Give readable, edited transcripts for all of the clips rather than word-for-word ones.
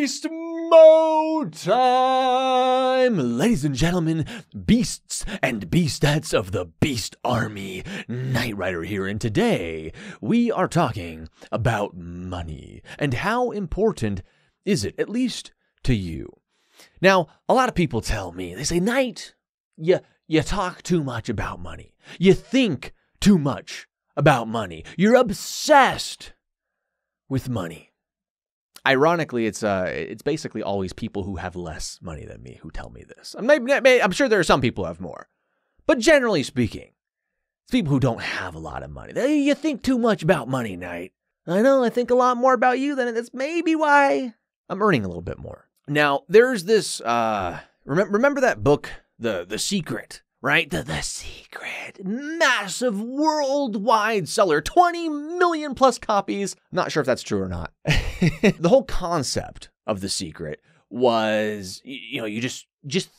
Beast Mode time! Ladies and gentlemen, beasts and beastettes of the Beast Army, Knight Rider here, and today we are talking about money and how important is it, at least to you. Now, a lot of people tell me, they say, Knight, you talk too much about money. You think too much about money. You're obsessed with money. Ironically, it's basically always people who have less money than me who tell me this. I'm sure there are some people who have more. But generally speaking, it's people who don't have a lot of money. You think too much about money, Knight. I know, I think a lot more about you than that's maybe why I'm earning a little bit more. Now, there's this, remember that book, The Secret, right? The Secret, massive worldwide seller, 20 million plus copies. Not sure if that's true or not. The whole concept of The Secret was, you just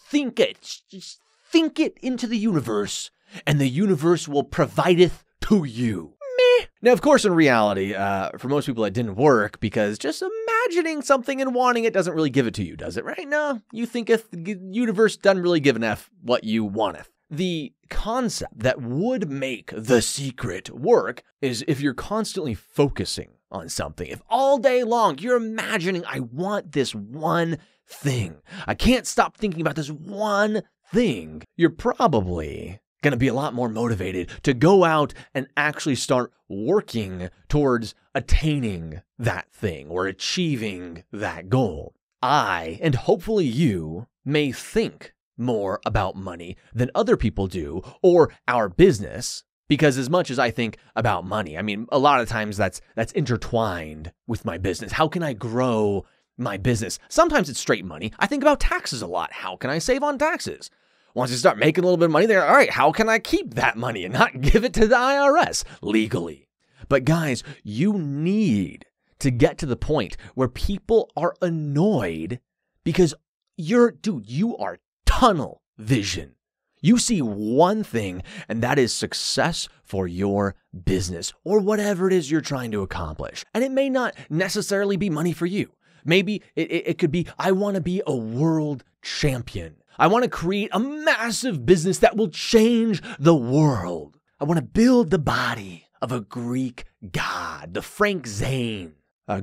think it. Just think it into the universe, and the universe will provideth to you. Meh. Now, of course, in reality, for most people, it didn't work because just imagining something and wanting it doesn't really give it to you, does it, right? No, you thinketh the universe doesn't really give an F what you wanteth. The concept that would make The Secret work is if you're constantly focusing on something. If all day long you're imagining, I want this one thing. I can't stop thinking about this one thing. You're probably going to be a lot more motivated to go out and actually start working towards attaining that thing or achieving that goal. I, and hopefully you, may think more about money than other people do, or our business, because as much as I think about money, I mean, a lot of times that's intertwined with my business. How can I grow my business? Sometimes it's straight money. I think about taxes a lot. How can I save on taxes? Once you start making a little bit of money there, all right, how can I keep that money and not give it to the IRS legally? But guys, you need to get to the point where people are annoyed because you are tunnel vision. You see one thing, and that is success for your business or whatever it is you're trying to accomplish. And it may not necessarily be money for you. Maybe it could be, I want to be a world champion. I want to create a massive business that will change the world. I want to build the body of a Greek god, the Frank Zane.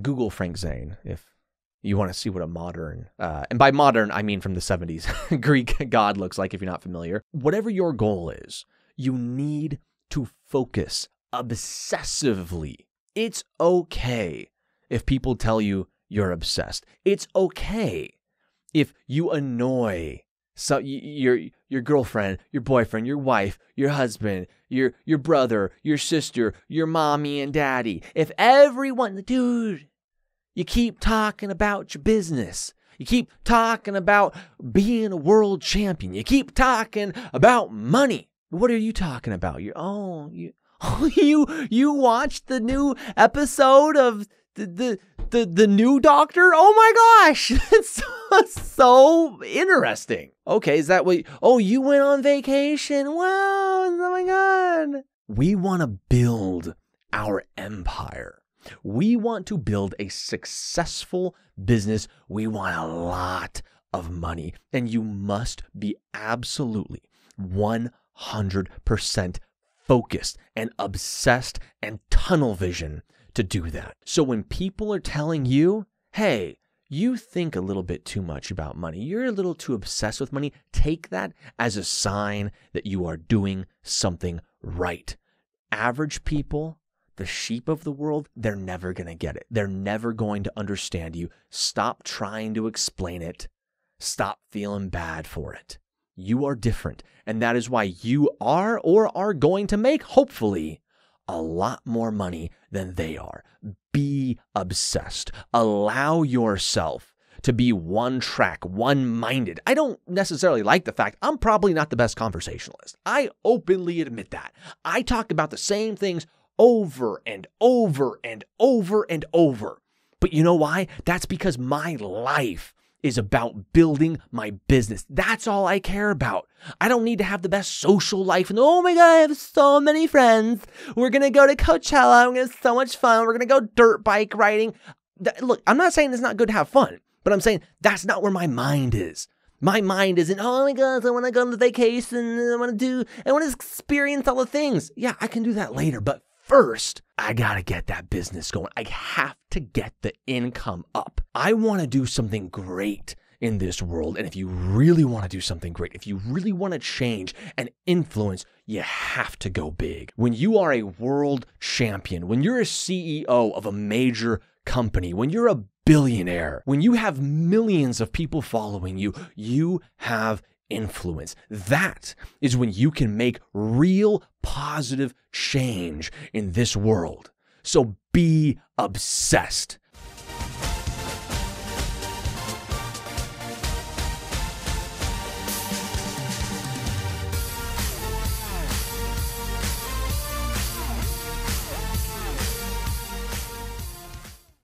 Google Frank Zane if you want to see what a modern, and by modern, I mean from the 70s, Greek god looks like if you're not familiar. Whatever your goal is, you need to focus obsessively. It's okay if people tell you you're obsessed. It's okay if you annoy your girlfriend, your boyfriend, your wife, your husband, your brother, your sister, your mommy and daddy. If everyone, dude, you keep talking about your business. You keep talking about being a world champion. You keep talking about money. What are you talking about? You watched the new episode of the new Doctor? Oh my gosh, it's so interesting. Okay, is that what? You went on vacation? Wow, oh my God. We want to build our empire. We want to build a successful business. We want a lot of money. And you must be absolutely 100% focused and obsessed and tunnel vision to do that. So when people are telling you, hey, you think a little bit too much about money, you're a little too obsessed with money, take that as a sign that you are doing something right. Average people, the sheep of the world, they're never going to get it. They're never going to understand you. Stop trying to explain it. Stop feeling bad for it. You are different. And that is why you are or are going to make, hopefully, a lot more money than they are. Be obsessed. Allow yourself to be one track, one-minded. I don't necessarily like the fact I'm probably not the best conversationalist. I openly admit that. I talk about the same things over and over and over and over. But you know why? That's because my life is about building my business. That's all I care about. I don't need to have the best social life and, oh my God, I have so many friends. We're going to go to Coachella. We're going to have so much fun. We're going to go dirt bike riding. Look, I'm not saying it's not good to have fun. But I'm saying that's not where my mind is. My mind isn't, oh my God, I want to go on vacation, I want to experience all the things. Yeah, I can do that later, but first, I got to get that business going. I have to get the income up. I want to do something great in this world. And if you really want to do something great, if you really want to change and influence, you have to go big. When you are a world champion, when you're a CEO of a major company, when you're a billionaire, when you have millions of people following you, you have influence. That is when you can make real positive change in this world. So be obsessed.